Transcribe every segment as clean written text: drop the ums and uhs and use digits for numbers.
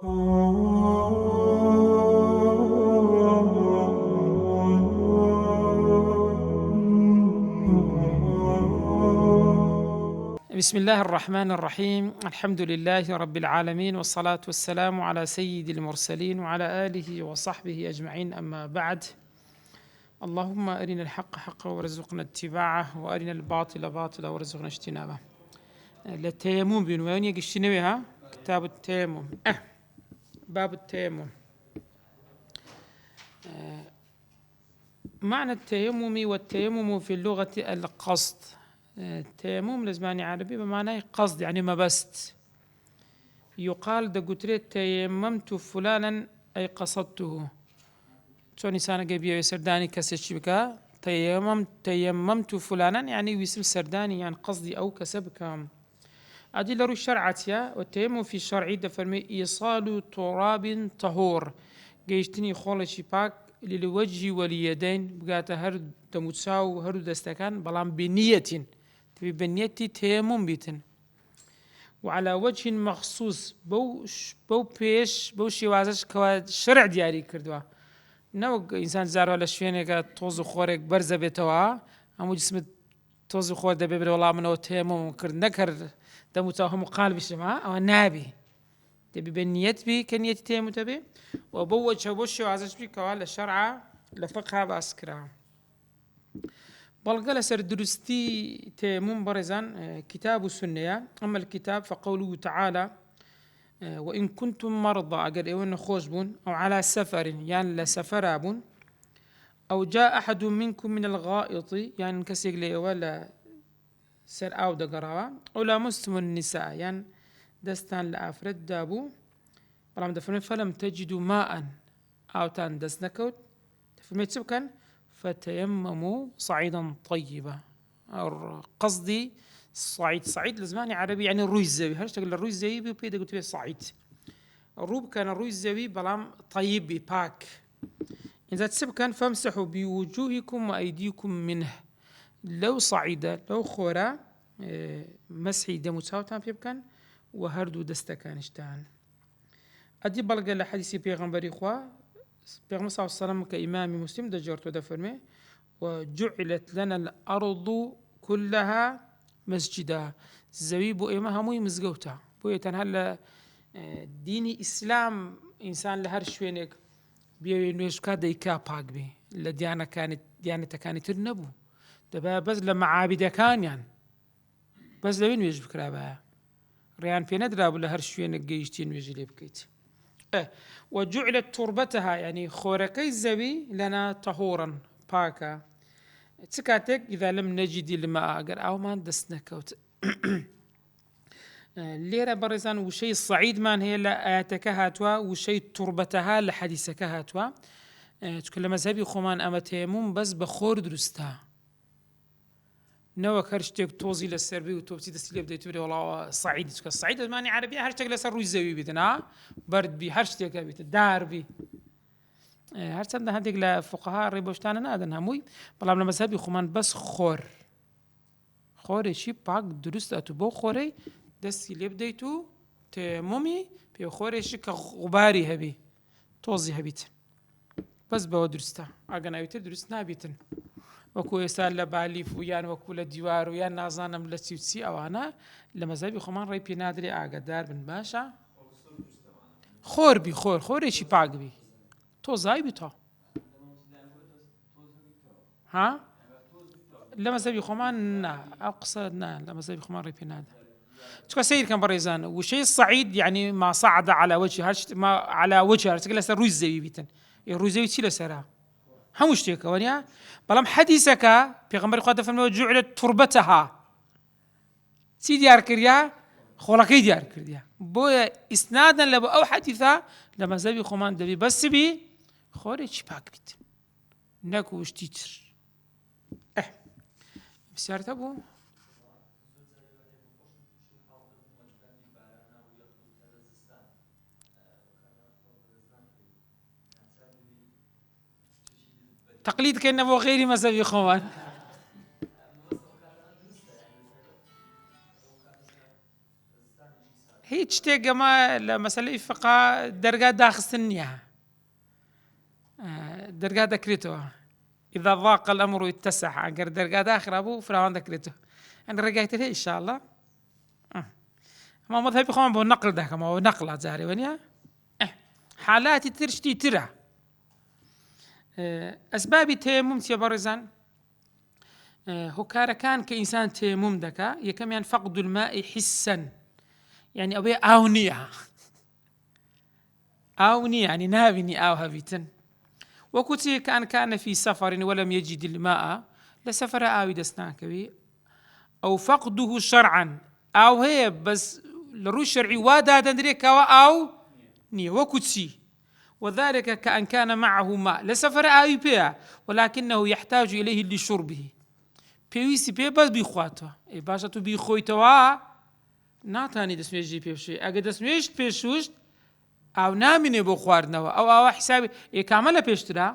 بسم الله الرحمن الرحيم. الحمد لله رب العالمين، والصلاة والسلام على سيد المرسلين وعلى آله وصحبه أجمعين، أما بعد. اللهم أرنا الحق حقا وارزقنا اتباعه، وأرنا الباطل باطلا وارزقنا اجتنابه. للتيمم بعنوان يقشنوها كتاب التيمم، باب التيمم. معنى التيمم والتيمم في اللغة القصد. التيمم لزماني عربي بمعنى قصد، يعني ما بست. يقال دا قتريت تيممت فلانا أي قصدته. شو نسانا قبيه يسرداني كسش بكا تيممت فلانا يعني ويسم سرداني، يعني قصدي أو كسبك. أدلة الشرعة والتيمم في الشرع دفرمي إيصال تراب طهور جيشتني خولشي باك للوجه واليدين بقات هرد دمتساو هرد دستكان بلان بنية بنية تيمم بيتن، وعلى وجه مخصوص بو بيش بو شوازش كوا شرع دياري كردوا. نو إنسان زارو على شوينك توز خورك برزة بيتوا أمو جسم توز خور ده بيبر والله منو تيمم كرد نكر دمتاهم قالب الشماء أو نابي تبي بنية بي كنية تيمم تبي، وبو وجه شوازش بي كوا للشرع لفقها باسكرا. بلغل سر درستي تيمم برزان كتاب السنة. أما الكتاب فقوله تعالى وإن كنتم مرضى أجر إيوان خوشبون أو على سفر يعني لسفرابون أو جاء أحد منكم من الغائط يعني كسيق لي ولا سر أو دقراوا أو لامستم النساء يعني دستان لأفرد دابو برام دفرمي فلم تجدوا ماء أو تان دسنكوت دفرمي تسبكن فتيمموا صعيدا طيبا. قصدي صعيد لزماني عربي يعني الروي الزوي، هرشتغل الروي الزوي بيدا قلت بيه صعيد. الروب كان الروي الزوي بلام طيب باك. إذا تسبكن فامسحوا بوجوهكم وأيديكم منه. لو صعيدة لو خورا مسحي دموتاوتان بيبكن وهردو دستكانشتان. أدي بلغة لحديثي بيغمبري خوا بيغمبر صلى الله عليه وسلم كإمام مسلم دجرتو دفرمي وجعلت لنا الأرض كلها مسجدا. زوي بو إيما هموي مزقوتا بو يتنهل ديني إسلام إنسان لهر شوينك بيوينوش كادا يكا باق بي لديانا كانت النبو دبا بس لما عابده كان يعني بس لوين ويجب كرابها ريان في ندراب لهر شوينك جيشتين ويجي لي بكيت. وجعلت تربتها يعني خوركي الزوي لنا طهورا باكا تكاتك إذا لم نجد الماء أجر أو ما دسنكوت. ليرة برزان وشيء الصعيد مان هي لا آتكهاتوا وشيء تربتها لحديثكهاتوا. تكلم مذهبي خمان أما تيمم بس بخور درستا نوك هرشتك توزي للسربي وتوبتي تسليب دي توري والله صعيد تك الصعيد ماني عربي هرشتك لسر روي زوي بيتنا برد بي هرشتك بيت دار بي هرشتك ده هديك لفقهاء ريبوشتانا نادن هموي بلا من مذهبي خمان بس خور شي باق درست أتبو خوري دستي اللي بديتو تيممي بي خوري شي كغباري هبي توزي هبيت بس بو درستا أجن أيوة درست نابيتن وكو يسال لباليف ويان وكو لديوار ويان نازانم لسيوتسي أو أنا لما زابي خمان راي بينادري أقدار بن باشا خور بي خور شي باق بي تو زاي بي تو ها لما زابي خمان أقصد لما زابي خمان راي بينادر تكا سير كان بريزان وشيء الصعيد يعني ما صعد على وجه هرش ما على وجه هرش كلا سروي زي بيتن الروي زي تشيل سرها همش تيك ونيا بلام حديثك بيغمبر قادة فمن جعلت تربتها سيدي أركريا خلقي دي أركريا بويا إسنادا لبو أو حديثا لما زبي خمان دبي بس بي خورج باك بيت ناكو وشتيتر بسيارة أبو تقليد كأنه هو غيري مذهبي خمان هي هیچ شتێکەمە لە مەسەلەی فقا دەرگا داخستن نییە، دەرگا دەکرێتەوە. إذا ضاق الأمر اتسع، ئەگەر دەرگا داخرا بوو فراوان دەکرێتەوە. ئەن ڕێگای تر هەیە ئینشاءالله. ئەمە مەذهبی خۆم بۆ نەقل دەکەمەوە، نەقڵە جارێوە نییە. حالاتی تر شتی ترە. ئەسبابی تەیەموم چییە بەڕێزان؟ هۆکارەکان کە ئینسان تەیەموم دەکا، یەکەمیان فەقد الماء حسا، یعنی ئەوەیە ئاو نییە، ئاو نییە، یعنی نابینی ئاو هەبیتن. وەکو چی کە كان في سفر ولم يجد الماء، لە سەفەرە ئاوی دەست ناکەوی. ئەو فەقده شەرعا، ئاو هەیە بەس لە ڕووی شەرعی وا دادەنرێت کەوە ئاو نییە. وەکو چی؟ وذلك كأن كان معه ماء، لسفر آوي بيها ولكنه يحتاج إليه لشربه، پێویستی پێ بەس بیخواتەوە. باشە تو بیخۆیتەوە ناتانی دەستنوێژی پێشوێ، ئەگە دەستنوێژت پێشوشت ئاو نامینێ بۆ خواردنەوە، ئەو ئاوە حسابی کامە لە پێشترا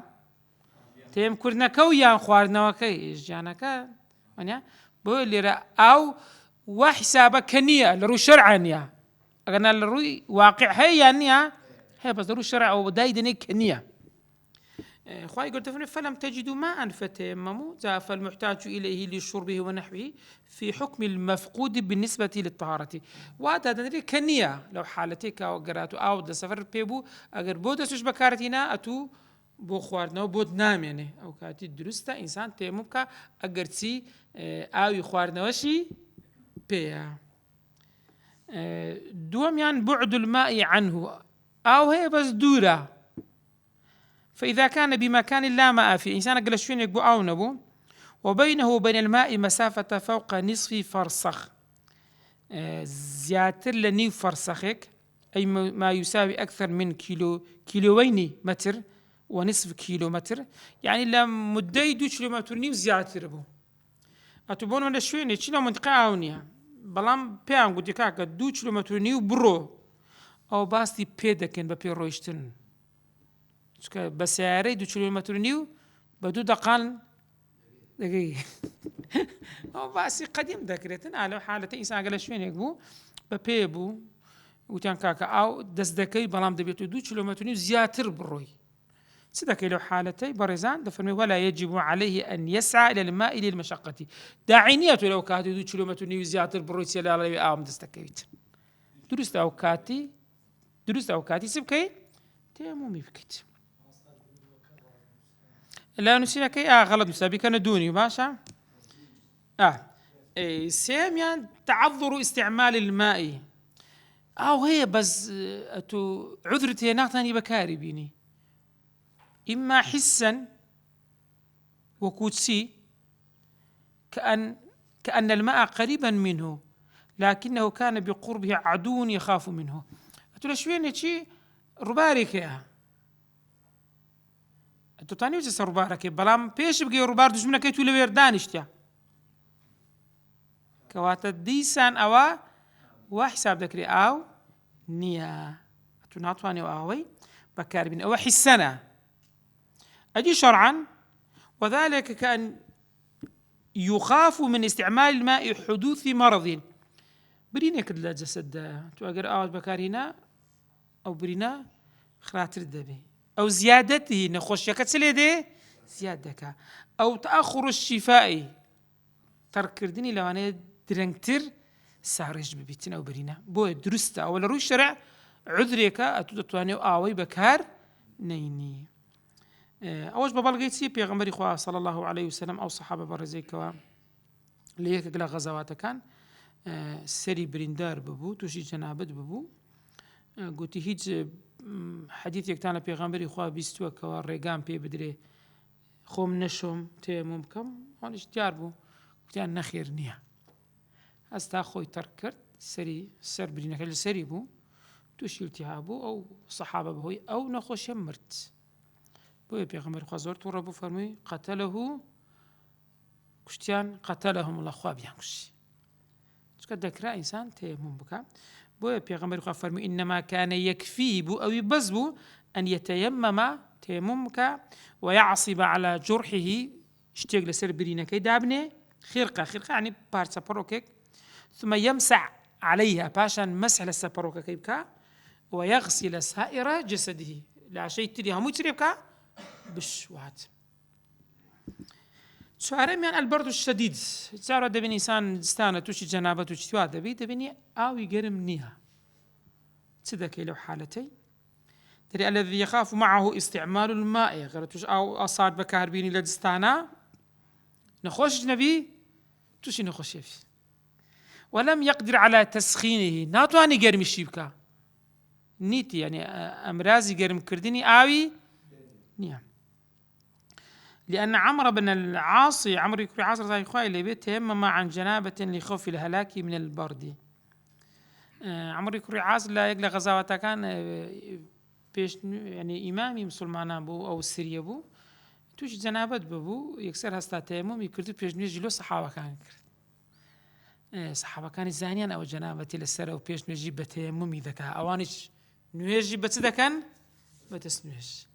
تێمکردنەکە و یان خواردنەوەکەی ژیانەکە وانیا. بۆ لێرە ئاو وا حسابە کە نییە، لە ڕووی شەرعا نییە، ئەگەنا لە ڕووی واقع هەیە یان نییە، هەیە بەس لە ڕووی شەرع ئەو دای دەنێ کە نییە. خواهي قلت فلم تجدوا ماء فتيمموا، فالمحتاج إليه لشربه ونحوه في حكم المفقود بالنسبة للطهارة. وهذا دنري كنية لو حالتك أو قراتو أو دا سفر بيبو أجر بود سوش بكارتنا أتو بو خواردنا وبود نام يعني أو كاتي درستا إنسان تيممك أجرتي أو يخواردنا وشي بيا. دوم يعني بعد الماء عنه، أو هي بس دورة. فإذا كان بمكان لا ماء فيه، إنسان قال شوين يقبو أو نبو وبينه وبين الماء مسافة فوق نصف فرسخ، زياتر لنيو فرسخك، أي ما يساوي أكثر من كيلوين متر ونصف كيلومتر، يعني لمدة 2 كيلومتر نيو زياتر بو. أتبون من شوين يشيلوا منطقة عونية بلام بيان قد يكاك 2 كيلومتر نيو برو أو باستي بيدكن ببي رويشتن بسياري 2 كيلومتر نيو بدو دقان دقيقة أو باسي قديم ذكرتن على حالة إنسان قال شوين يقبو ببيبو وتان كاكا أو دزدكي بلام دبيتو 2 كيلومتر نيو زياتر بروي سدكي لو حالتي برزان دفرمي ولا يجب عليه أن يسعى إلى الماء للمشقة. داعينيته لو كاتي 2 كيلومتر نيو زياتر بروي سيلا على آم دزدكيت درست أوكاتي سبكي تيمومي بكيت. لا نسينا كي غلط مسابي كان دوني باشا. سيم يعني تعذر استعمال الماء، أو هي بس أتو عذرتي ناقتني بكاري بيني، إما حسا وكوتسي كأن الماء قريبا منه لكنه كان بقربه عدو يخاف منه. أتو لشوين شي ربارك يا أتو تاني وجه ربارك بلام بيش بقي ربار دشمنا كي تولي ويردانشتيا كواتا ديسان أوا وحساب ذكري أو نيا أتو ناطواني وآوي بكار بين أو حسنا أجي شرعا. وذلك كأن يخاف من استعمال الماء حدوث مرض. برينا كدلا جسد تواجر أوت بكارينا أو برينا خراتر الدبي أو زيادته نخش كتسليدي زيادك أو تأخر الشفاء تركردني لو أنا درنكتر سارج ببيتنا أو برينا بو درسته أو لروي الشرع عذريك أتوتواني آوي بكار نيني. أوج ببالغيتي بيغمبري خواه صلى الله عليه وسلم أو صحابة برزيك ليك قلا غزوات كان سري بريندار ببو توشي جنابت ببو قلت هيج حديث يكتانا بيغمبري خواه بيستوى كوا ريقام بي بدري خوم نشوم تيموم كم هونش ديار بو قلتان نخير نيا هستا خوي تركرت سري سر برينك السري بو توشي التهابو أو صحابة بهوي أو نخوش يمرت بو بيغمبري خواه زورت وربو فرمي قتله كشتيان قتلهم الله خواه بيانكش تشكد ذكرى إنسان تيموم بكا بو بيغمبري خواه فرمي إنما كان يكفي بو أو يبزبو أن يتيمم تيممك ويعصب على جرحه اشتيق لسر برينكي دابني خرقة يعني بارتسا بروكيك ثم يمسع عليها باشان مسح للسبروك كيبكا ويغسل سائر جسده لا شيء تري همو تريبكا بشوات. سؤال من البرد الشديد تعرف دبني إنسان دستانة توشي جنابة توشي تواد دبني أو يقرم نيها تذكي له حالتين تري الذي يخاف معه استعمال الماء غيرتوش أو أصاد بكهربيني لدستانا نخش نبي توشي نخش فيه ولم يقدر على تسخينه ناتواني قرم الشيبكا نيتي يعني أمرازي قرم كرديني آوي نيا لأن عمرو بن العاص عمرو يكون عاص رضي الله عنه بيت تيمم عن جنابة لخوف الهلاك من البرد. عمرو يكون عاص لا يقل غزاوة كان بيش يعني إمامي مسلمان أبو أو السرية أبو توش جنابة ببو يكسر هستا تيمم يكردو بيش نيجي صحابة كان صحابة كان الزانيان أو جنابة للسر أو بيش نيجي بتيمم ذكا أوانش نيجي بتذكن بتسنيش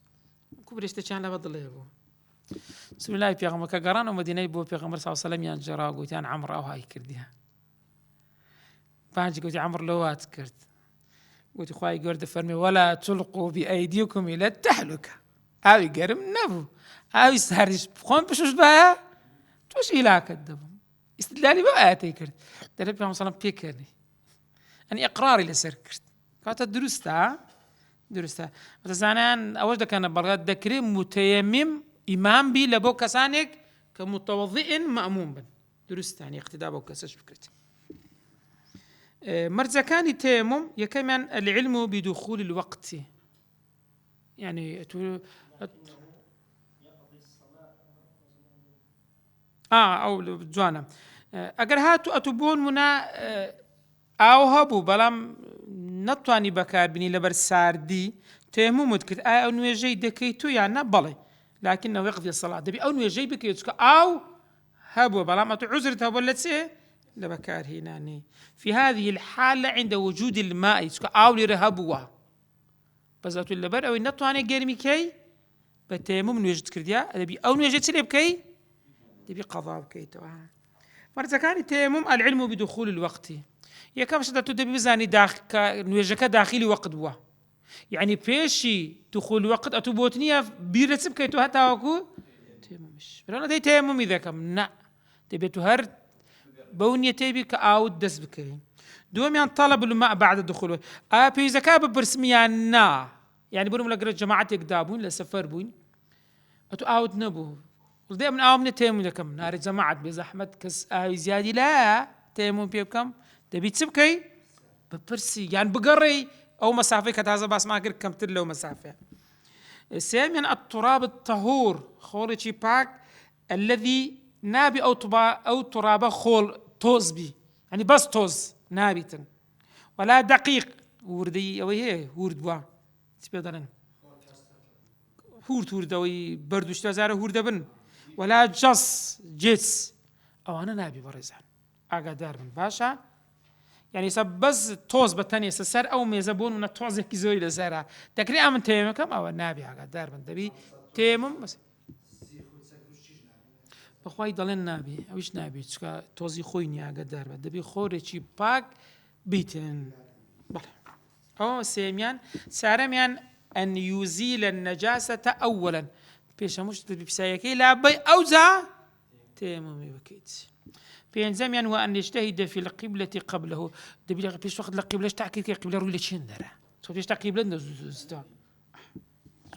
كبريش تشان لا بدل يبو بسم الله بيغمر كقران ومدينة بو بيغمر صلى الله عليه وسلم يان جرا قلت يان عمرو أو هاي كرديها بانجي قلت عمرو لوات كرد قلت خواي قرد فرمي ولا تلقوا بأيديكم إلى التهلكة أوي قرم نبو أوي سهرش بخون بشوش بايا توش إلا كدبو استدلالي بقى كرد درب بيغمر صلى الله عليه وسلم بيكرني أني إقراري لسر كرد قالت درستا زانان أوجد كان بلغات ذكري متيمم إمام بي لبو كسانك كمتوضئ مأموم بن درست يعني اقتداء بو كساش فكرتي. مرزا كان تيمم يكمن العلم بدخول الوقت يعني أو جوانا أجر هاتو أتبون منا أو هبو بلام نطواني بكار بني لبر ساردي تيمم مدكت أو نوجي دكيتو يعني بلي لكنه يقضي الصلاة دبي أو نوجي بكيتو أو هبو بلام أتو عذرتها بلتسي لبكار هنا في هذه الحالة عند وجود الماء أو لرهبوا بس أتو اللبر أو نطواني جرمي كي بتيمم نوجد كرديا دبي أو نوجد سليب كي دبي قضاء بكيتو مرة كان تيمم العلم بدخول الوقت يا كم شدة تدبي بزاني نوجك داخلي وقت بوا يعني بيشي دخول الوقت أتوبوتنيا بيرتسب كيتو هتا وكو تيممش فلونا دي تيمم إذا كم نا تبي تهر بونية تبي كأود دس بكري دوم يعني طلب الماء بعد الدخول أبي إذا كاب برسميا نا يعني بقولهم لقرأ جماعة يقدابون لسفر بون أتو أود نبوه ولدي من آمن تيمم إذا كم نار جماعة بزحمة كس زيادة لا تيمم بيبكم تبي تسبكي ببرسي يعني بقري أو مسافة كتازة بس ما أقدر كم تلو مسافة. ثانيا التراب الطهور خورجي باك الذي نابي أو تراب خول توز بي يعني بس توز نابتا ولا دقيق وردي أو هي ورد بوا تبادلن هورد أو بردوش تزاره هوردبن ولا جس أو أنا نابي برزان أقدر من باشا يعني سبز توز بتاني سسر أو ميزبون من التوز كيزوي لزرع تكري أمن تيمم كم أو النبي على دار من دبي تيمم بس بخواي ضل النبي أويش نبي تشكا توزي خويني على دار من دبي خوري باك بيتن بله أو سيميان سارميان أن يزيل النجاسة أولا بيش مش تبي بسايكي لا بي أوزع تيمم يبكيت بينزم يعني وأن يجتهد في القبلة قبله دبي بيش وقت القبلة تحكي كي قبلة روي لشندرة صوت يش قبلة نزوزتا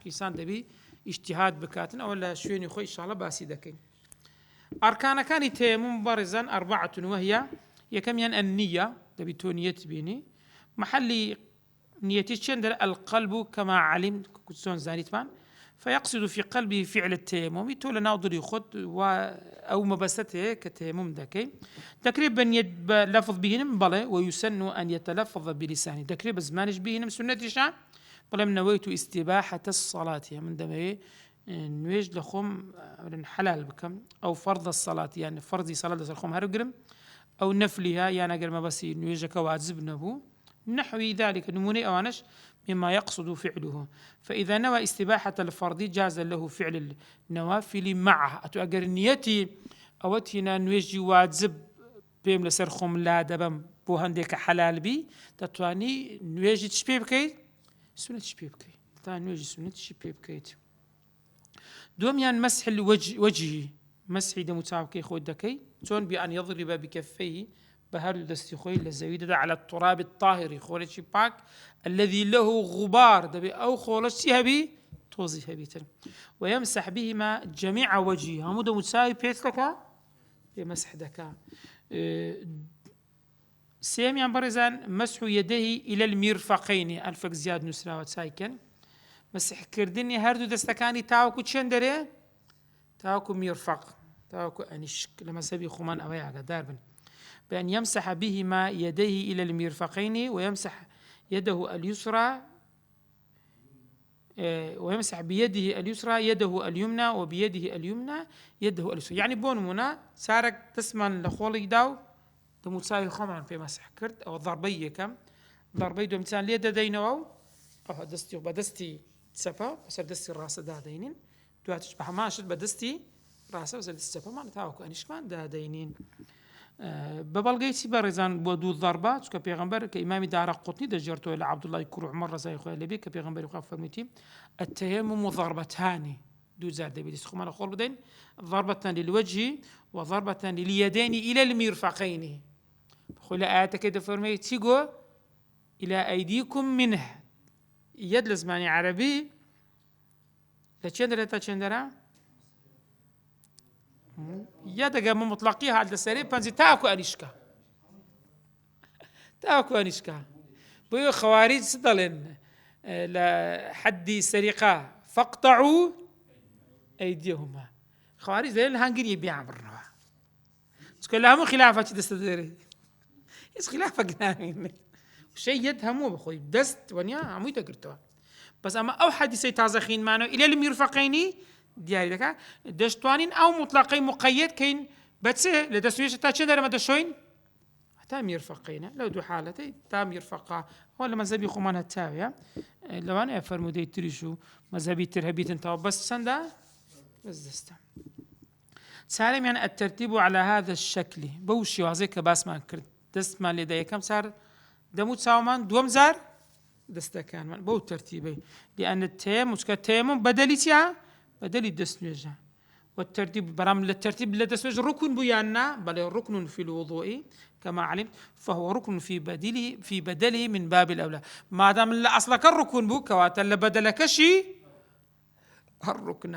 كيسان دبي اجتهاد بكاتنا ولا شوين يخوي إن شاء الله باسي دكين أركان كان تيمم بارزا 4 وهي يكم ين النية دبي تونية بيني محل نيتي شندر القلب كما علم كتسون زانيتمان فيقصد في قلبه فعل التيمم يتولى ناظر يخد أو مبسته كتيمم ذكي تقريبا لفظ بهنم بلا ويسن أن يتلفظ بلسانه تقريبا زمانش بهنم سنة شان بلا من نويت استباحة الصلاة من دمه نويج لخم حلال بكم أو فرض الصلاة يعني فرض صلاة الخم هرقرم أو نفلها يعني أقل ما بس نويجك واجب نبو نحو ذلك نموني أوانش مما يقصد فعله فإذا نوى استباحة الفرض جاز له فعل النوافل معه أتؤجر نيتي أوتنا نويجي واجب پێم لەسەر خۆم لا دەبم بۆ هەندێکە حەلال بی دەتوانی نوێژی چ پێ بکەیت سنەتیش پێ بکەیت تا نوێژی سنەتیشی پێ بکەیت. دووەمیان مەسح الوجه مەسحی دەم و چاوەکەی خۆت دەکەی چۆن بأن يضرب بكفيه بە هەردوو دەستی خۆی لە زەوی دەدا على التراب الطاهر خۆڵێکی پاک الذي له غبار دەبێ ئەو خۆڵەش چی هەبی تۆزی هەبیتن ويمسح بهما جميع وجهه هەموو دەم و چاوی پێ دەکا پێ مەسح دەکا. سێمیان بەڕێزان مسح يديه إلى المرفقين ئەلفەک زیاد نووسراوە چایکەن مەسحکردنی هەردوو دەستەکانی تاوەکو چێن دەرێ تاوەکو میرفەق تاوەکو ئەنیشک لە مەذهبی خۆمان ئەوەی ئاگادار بن بأن يمسح بهما يديه إلى المرفقين ويمسح يده اليسرى ويمسح بيده اليسرى يده اليمنى وبيده اليمنى يده اليسرى يعني بونمونا سارك تسمن لخولي داو دموساوي خۆمان پێ مەسح کرد ئەوە ضربەی یەکەم ضربەی دووەمیان لێ دەدەینەوە و ئەوە دەستی بە دەستی چەپە بەسەر دەستی ڕاستە دادەینین دواتش بە هەماشت بە دەستی ڕاستە بەسەر دەستی چەپەمان تاوەکو ئەنیشکمان دادەینین. بە بەڵگەی چی بەڕێزان بۆ دوو ضربە چونکە پێغەمبەر کە ئیمامی دارەقوتنی دەژێڕێتەوە لە عەبدوڵڵای کوڕ عومەر ڕەزای خۆی لێبێ کە پێغەمبەری خوا فەرموویەتی التەیەمم ضربەتان دوو جار دەبێت دەستی خۆمان لە خۆڵ بدەین ضربة للوجه وضربة لليدين إلى المرفقين خۆی لە ئاەتەکەی دەفەرمێت چی گۆ إلى أيديكم منه یەد لە زمانی عەرەبی لە چێن دەرێت تا چێن دەرە یەدەگەمە مطلقی هات لەسەرێ پەنجی تاوەکو ئەنیشکە تاوەکو ئەنیشکە بۆیە خەواریج چ دەڵێن لە حەدی سەریقە فەقتەعوا ئەیدیەهما خەواریج دەڵێن لە هەنگریە بیان بڕنەوە چونکە لە هەموو خلافەتی دەستە دەرێت هیچ خلافەک نامێنێ شەی یەد هەموو بخۆی دەست وەنیا هەمووی دەگرتەوە بەس ئەمە ئەو حەدیسەی تازە خوێنمانەوە إلى المرفقين دیاری دەکا دەشتوانین ئەو مطلقەی مقەیەد کەین بەچێ لە دەستوێشە تا چێن دەرەمە دەشۆین تا میرفەقینە لەو دوو حالەتەی تا میرفەقا ئەوە لە مەذهبی خۆمان هەتاویە لەوانەیە فەرموودەی تریش و مەذهبی تر هەبیتنەوە بەس چەندە بەس دەستە. چارەمیان الترتیب على هذا الشكل بەو شێوازەی کە باسمان کرد دەستمان لێدا یەکەم چار دەم و چاومان دووەم جار دەستەکانمان بەو تەرتیبەی لأن التيمم چونکە تەیەمم بەدەلی چیە بەدەلی دەستنوێژە والترتيب برام للترتيب لدسوج ركن بيانا بل ركن في الوضوء كما علمت فهو ركن في بدله من باب الأولى ما دام لا أصلك الركن بو كوات اللي بدلك شيء الركن.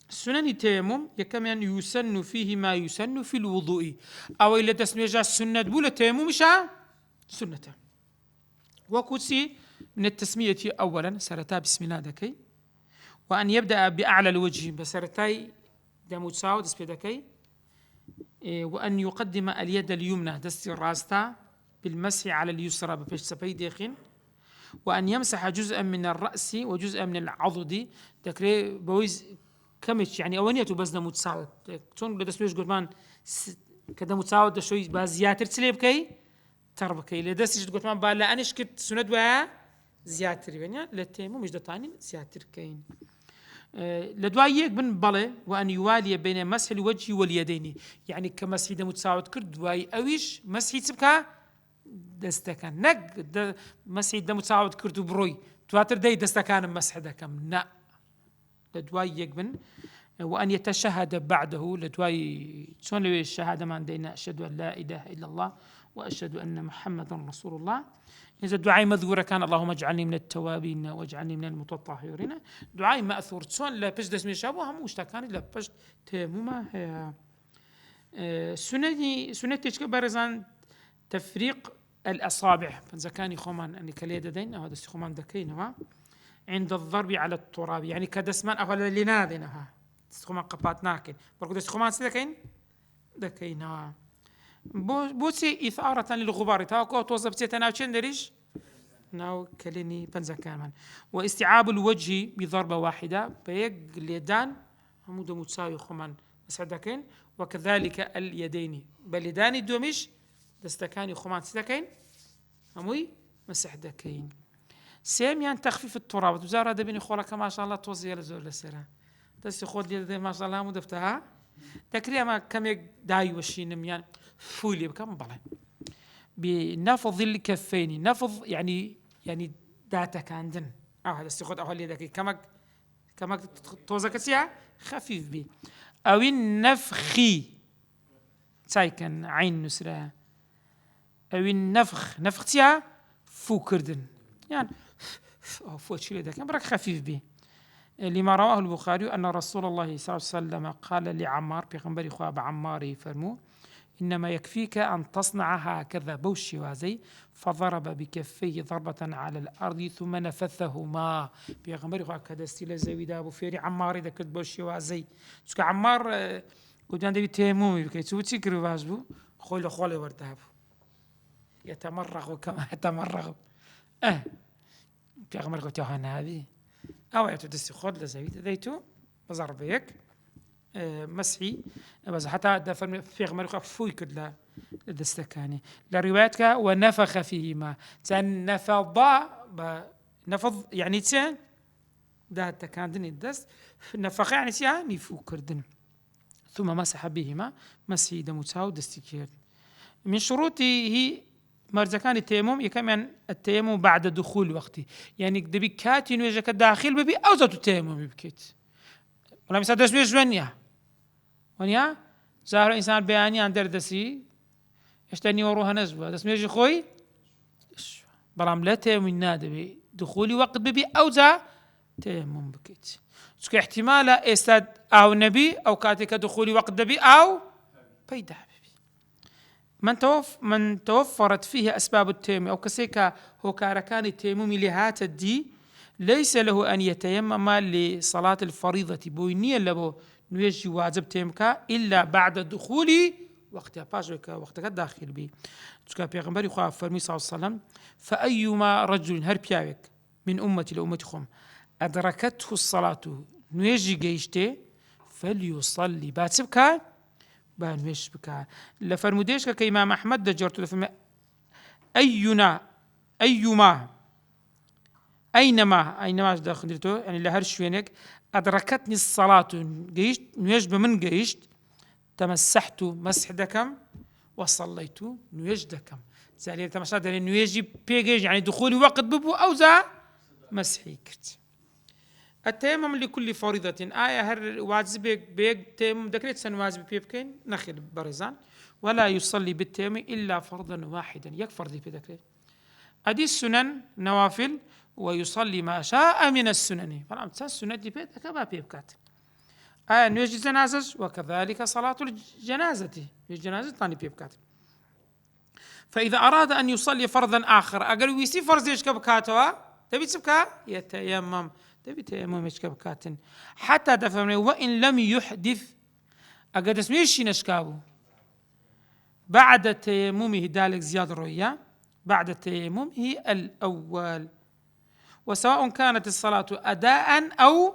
سنن التيمم يكمن يسن فيه ما يسن في الوضوء أو إلا تسمية السنة بولا التيمم مشا سنة وكسي من التسمية أولا سرتا بسم الله دكي وأن يبدأ بأعلى الوجه بسرتاي دموتساو دس بيدكي وأن يقدم اليد اليمنى دست الراستا بالمسح على اليسرى بفش سبي داخل وأن يمسح جزءا من الرأس وجزءا من العضد تكري بويز كمش يعني أوليته بس دموتساو تون بدس ليش قلمان كده متساو ده شوي بزياتر تسليب كي تربكي لدست قلمان بالا أنش كت سند ويا زياتر يعني لتيمو مش دتاني زياتر كين لدوايك بن بله وأن يوالي بين مسح الوجه واليدين يعني كمسح ده متساوت كرد دواي أويش مسح تبكى دستكان نق مسح ده متساوت كرد بروي تواتر ده دستكان مسح ده كم نا لدوايك بن وأن يتشهد بعده لدواي شلون لو الشهادة ما عندنا أشهد أن لا إله إلا الله وأشهد أن محمدا رسول الله. إذا الدعاء مذكورة كان اللهم اجعلني من التوابين واجعلني من المتطهرين دعاء مأثور تسون لا بش دسمي شابو هم مشتكاني لا بش تيموما سنتي كبرزان تفريق الأصابع فنزكاني خمان أني كليدا دين أو دس خمان دكينها عند الضرب على التراب يعني كدسمان أو اللي نادينها دس خمان قبات ناكن بركو دس خمان سدكين دكينها بوسي إثارة للغبار تاكو توظف تيتنا وشندريش ناو كليني بنزكامان واستيعاب الوجه بضربة واحدة بيق اليدان همود متساوي خمان مسعدكين وكذلك اليدين باليدان دومش دستكاني خمان سدكين هموي مسعدكين سيميان تخفيف التراب وزارة دبيني خورك ما شاء الله توزي لزول لسرا دستي خود اليدين ما شاء الله مدفتها تكريما كم داي وشينم يعني فولي بكم بلا بنفض الكفين، نفض يعني داتا كاندن أو هذا استخد أو هاللي ذاك كما توزك سيا خفيف بي أو النفخي سايكن عين نسرة أو نفخ سيا فو كردن يعني فو شيء ذاك برك خفيف بي. لما رواه البخاري أن رسول الله صلى الله عليه وسلم قال لعمار بيغمبري خواب عماري فرمو إنما يكفيك أن تصنع هكذا بوشي وازي، فضرب بكفيه ضربة على الأرض ثم نفثهما. بيغمبري خواب كذا ستيل زويدا أبو فيري عماري ذاك بوشي وازي سك عمار قدام دبي تيمومي بكي تسوي كرو وازبو خولي وردابو يتمرغ كما يتمرغ بيغمبري خواب تيوهانا هذه أو يتدسي خود لزويد ذيتو بضربيك مسحي بس حتى دفن في غمر فوي كدلا دستكاني لروايتك ونفخ فيهما تن نفض يعني تن ده تكاندن الدست نفخ يعني يعني فو كردن ثم مسح بهما مسحي دموتاو دستكير. من شروطه هي مرزكان التيمم يكمن التيمم بعد دخول وقته، يعني دبي كاتي نوجك الداخل ببي أو ذات التيمم بكيت ولا مثلا اسمه ونيا زهر إنسان بياني عن دردسي يشتني وروها نزبه اسمه يجي خوي برام لا تيمم نادبي دخولي وقت ببي أو ذا تيمم بكيت سك احتمال استاد أو نبي أو كاتك دخولي وقت دبي أو بيده. من توفرت فيه أسباب التيمم أو كسيكا هو كاركان التيمم لهات الدي ليس له أن يتيمم لصلاة الفريضة بوينية لبو نيجي واجب تيمكا إلا بعد دخول وقتها باجوك وقتها داخل بي تسكا بيغمبري خواه فرمي صلى الله عليه وسلم فأيما رجل هربياوك من أمتي لأمتكم أدركته الصلاة نيجي جيشتي فليصلي باتسبكا بانويش بكا لفرموديش كإمام أحمد دجرته لفرمي أينما داخلته يعني لهر شوينك أدركتني الصلاة جيشت نيجب من جيشت تمسحت مسح دكم وصليت نيج دكم زالي تمسحت نيجي بيجي يعني دخولي وقت ببو أو ذا مسحي كرت. التيمم لكل فريضة آية هر واجب بيك تيمم دكريت سن واجب بيبكين نخل برزان ولا يصلي بالتيمم إلا فرضا واحدا يكفر ذي بدكريت أدي السنن نوافل ويصلي ما شاء من السنن فلامت السنة دي بيت كما بيبكات نيجي جنازة وكذلك صلاة الجنازة تاني بيبكات. فإذا أراد أن يصلي فرضا آخر أقل ويسي فرض يشك بكاتوا تبي تبكى يتيمم تبي تيمم يشك بكاتن حتى دفعنا وإن لم يحدث أقل اسميش نشكابو بعد تيممه دالك زيادة رؤيا بعد تيممه الأول وسواء كانت الصلاة أداء أو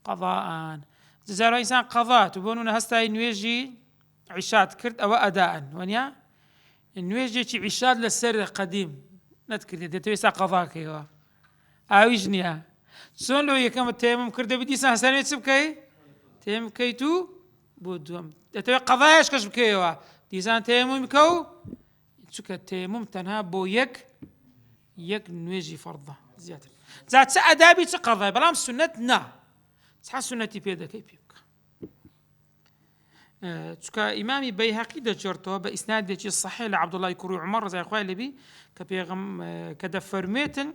قضاء. زارو إنسان قضاء تبونون هستا نويجي عشاد كرت أو أداء ونيا نويجي عشاد للسر قديم نذكر تيسا قضاء كيوا أويجنيا سون لو يكمل التيمم كرت بدي سنة سنة تسبكي تيمم كيتو بودوم تتوي قضاء إيش كسبكيوا دي سنة تيمم كو تسك التيمم تنها بو يك نويجي فرضه زيادة ذات أدابي تقضى بلام سنتنا صح سنتي بيدا كيف يبقى تشكا إمامي بيهقي دجرته بإسناد دجي الصحيح لعبد الله يكرو عمر زي أخوي لبي كبيغم كدفرميتن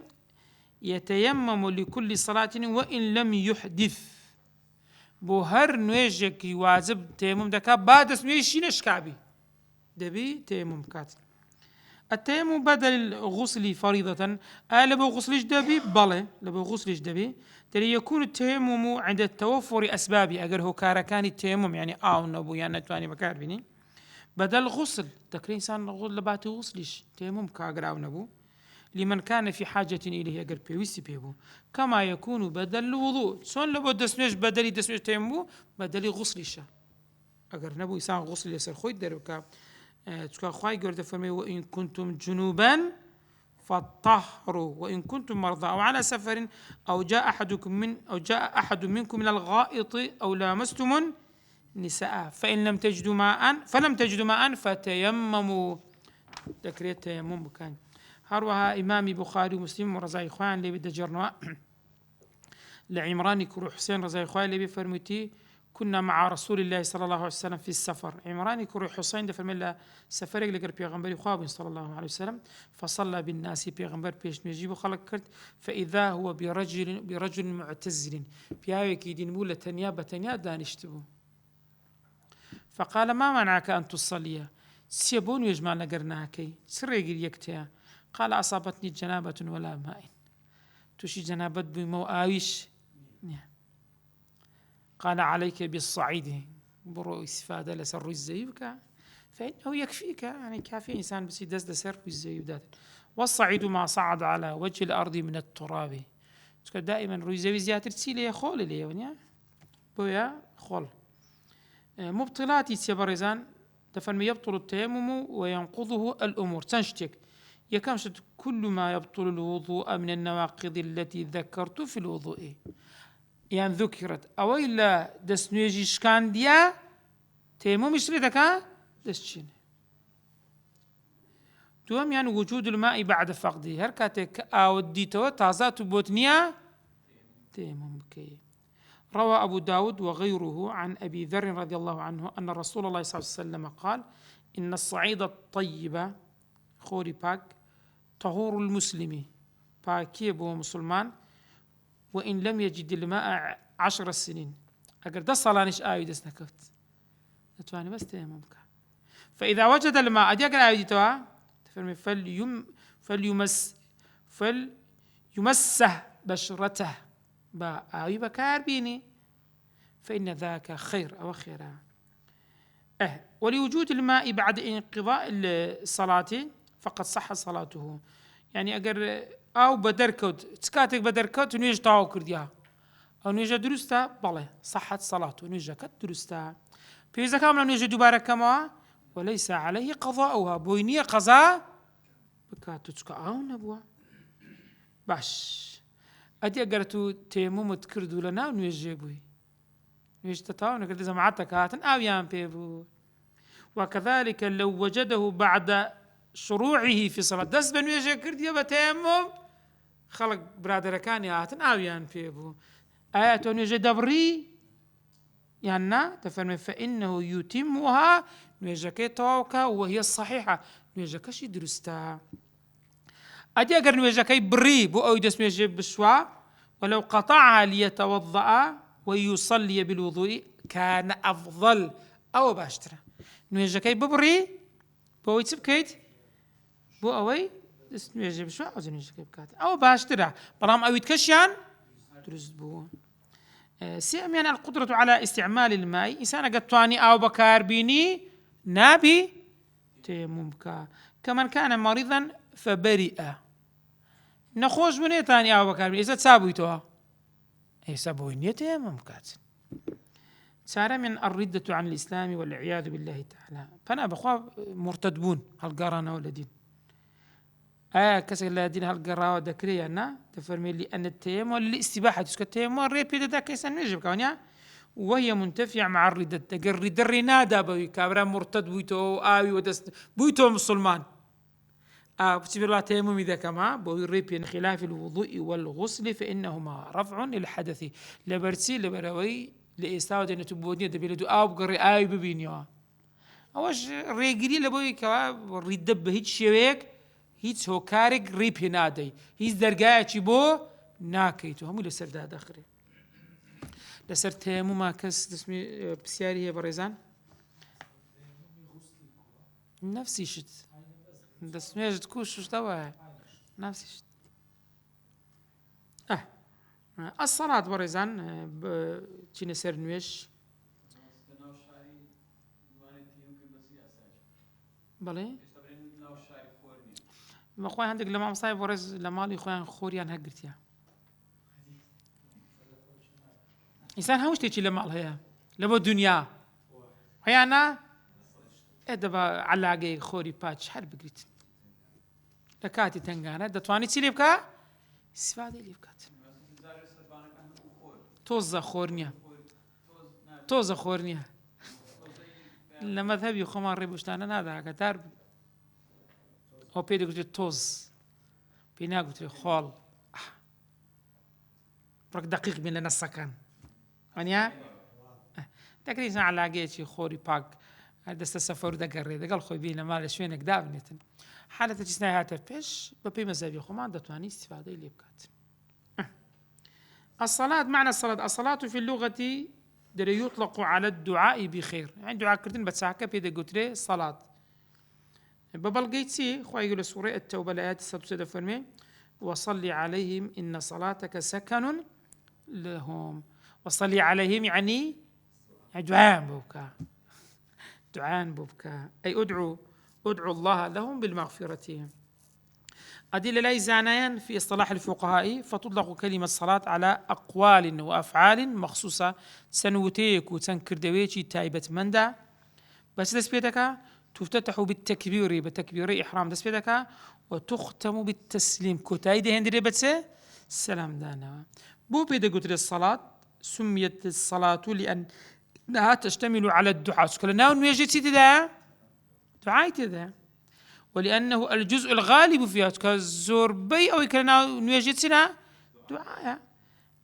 يتيمم لكل صلاة وإن لم يحدث بوهر نويجك واجب تيمم دكا بعد اسميشي نشكابي دبي تيمم كاتل. التيمم بدل الغسل فريضة لبو غسلش دبي بله لبو غسلش دبي تري يكون التيمم عند التوفر أسبابه أجر هو كاركان التيمم يعني نبو يعني تواني بكار بني بدل غسل تكرين إنسان لباتي غسلش تيمم كأجر نبو لمن كان في حاجة إليه أجر بيوسي بيبو كما يكون بدل الوضوء سون لبو دسمش بدل دسمش تيمم بدل غسلش أجر نبو إنسان غسل يسر خوي دربك تشكا خواي قرد فرمي وإن كنتم جنوبا فطهروا وإن كنتم مرضى أو على سفر أو جاء أحد منكم من الغائط أو لامستم نساء فإن لم تجدوا ماء فلم تجدوا ماء فتيمموا دەکرێت تەیەموم بکەن. هەروەها ئیمامی بوخاری و مسلم ڕزای خۆیان لێ دەجێڕنەوە لە عیمرانی کوڕ حوسێن ڕزای خۆی لێ فەرمووتی كنا مع رسول الله صلى الله عليه وسلم في السفر. عمراني كروي حسين دفرمي لا سفرك لقر بيغمبري خواب صلى الله عليه وسلم فصلى بالناس بيغمبر بيش نجيب خلق كرت فإذا هو برجل معتزل بياويك يدين مولة تنيا دانشتبو فقال ما منعك أن تصلي سيبون يجمع لقرناكي سريقل يكتيا قال أصابتني جنابة ولا ماء تشي جنابة بمو آويش قال عليك بالصعيد برو استفادة لسر الزيبك فإنه يكفيك يعني كافي إنسان بس يدس سر الزيب والصعيد ما صعد على وجه الأرض من التراب دائما رويزوي زياتر تسيلي خول لي ونيا بويا خول مبطلات سيبرزان دفن يبطل التيمم وينقضه الأمور تنشتك يكمشت كل ما يبطل الوضوء من النواقض التي ذكرت في الوضوء يعني ذكرت أو إلا دسنويجي شكانديا تيمم مشتري دكا دسشين دوم يعني وجود الماء بعد فقده هركاتك أو ديتو تازات بوتنيا تيمم بكي. روى أبو داود وغيره عن أبي ذر رضي الله عنه أن رسول الله صلى الله عليه وسلم قال إن الصعيد الطيب خوري باك طهور المسلم باكي بو مسلمان وإن لم يجد الماء 10 سنين أقر ده صلانش آيو دسنا كفت نتواني بس تيممك فإذا وجد الماء أدي أقر آيو دي توا تفرمي فليمسه بشرته با آيو بكار بيني فإن ذاك خير أو خيرا ولوجود الماء بعد انقضاء الصلاة فقد صح صلاته يعني أقر أو بدركوت تسكاتك بدركوت ونيج تاو كرديها أو نيجا درستا بله صحت صلاته نيجا كت درستا بيزا كاملا نيجا دوباره كما وليس عليه قضاؤها بوينية قضاء بكاتو تسكا أو نبوا باش أدي أقرتو تيموم تكردو لنا ونيجا بوي نيجا تتاو نكرد زمعتك هاتن أو يام بيبو وكذلك لو وجده بعد شروعه في صلاة دس بنويجا كرديا بتيمم خلق برادر كان ياتن آويان فيبو آيات ونيجا دبري يعني تفرمي فإنه يتمها نيجا كي توكا وهي الصحيحة نيجا كشي درستا أدي أقر نيجا كي بري بو أو دس نيجا بشوا ولو قطعها ليتوضأ ويصلي بالوضوء كان أفضل أو باشترا نيجا كي ببري بو يتبكيت بو أوي يجب شو عاوز يجيب كات أو باشترى برام أو يتكشيان درست بو سيم يعني القدرة على استعمال الماء إنسان قطواني أو بكار بيني نابي تيممك كمن كان مريضا فبرئ نخوش بني تاني أو بكار بيني إذا تسابويتوها أي سابويني تيممكات سارة من الردة عن الإسلام والعياذ بالله تعالى فأنا بخوا مرتدبون هالقرانا والدين كسر لا دين هالقراءة ذكرية أنا تفرمي لي أن التيمم للاستباحة تسكت التيمم ريبي ده كيسان نجيب كونيا وهي منتفعة مع الردة تقرر دري نادا بوي كابرا مرتد بويتو آوي ودست بويتو مسلمان بسبب الله تيمم إذا كما بوي ريبي خلاف الوضوء والغسل فإنهما رفع للحدث لبرسي لبروي لإستاوة أن تبودني دبيلدو بقري آوي ببينيوا أوش ريقري لبوي كوا ردة بهيج شويك هیچ هۆکارێک ڕێ پێ نادەی هیچ دەرگایەکی بۆ ناکەیتەوە هەمووی لەسەر دادەخرێ لەسەر تەیەموما کەس دەستمی پرسیاری هەیە بەڕێزان نەفسیشت دەستمێژت کوشتەوە نەفسیشت الصلاة بەڕێزان چینە سەر نوێژ بەڵێ ما خوي عندك لما مصايب ورز لمالي خويا خوريان هقرتيا إنسان هاوش تيجي لمال هيا لما الدنيا هيا أنا إدبا علاقة خوري باتش حرب قريت لكاتي تنقانا دتواني تسيلي بكا استفادة لي بكات توزا خورنيا لە مەذهبی خۆمان ڕێبشتانە ناداکەتار ئەو پێ دەگوترێت تۆز پێی ناگوترێت خۆڵ بڕک دقیق بین لە نەسەکان وانیا دەکرێت علاگەیەکی خۆری پاک دەستە سەفەر و دەگەڕێ دەگەڵ خۆی بین لەما لە شوێنێک دابنێتن حالەتە چیسنای هاتە پێش بە پێی مەذهبی خۆمان دەتوانی استیفادەی لێ بکات. الصلاة معنى الصلاة في اللغة يطلق على الدعاء بخير يعني دعاء كردن بتساكا بيدا قتري صلاة ببلغيتي خوي يقول سورة التوبة الآيات 66 فرمي وصلي عليهم إن صلاتك سكن لهم وصلي عليهم يعني دعاء بوكا دعاء بوكا أي ادعوا الله لهم بالمغفرة. أدلة لا زانيان في اصطلاح الفقهاء فتطلق كلمة صلاة على أقوال وأفعال مخصوصة سنوتيك وتنكردويتي تايبة مندا بس دسبيتك تفتتح بالتكبير بتكبير إحرام دسبيتك وتختم بالتسليم كتايدة هندري بس السلام دانا بو بيدا قلت الصلاة سميت الصلاة لأنها تشتمل على الدعاء كلنا نيجي تدا دعاء تدا ولأنه الجزء الغالب فيها كالزور بي أو كلنا نيجتنا دعاء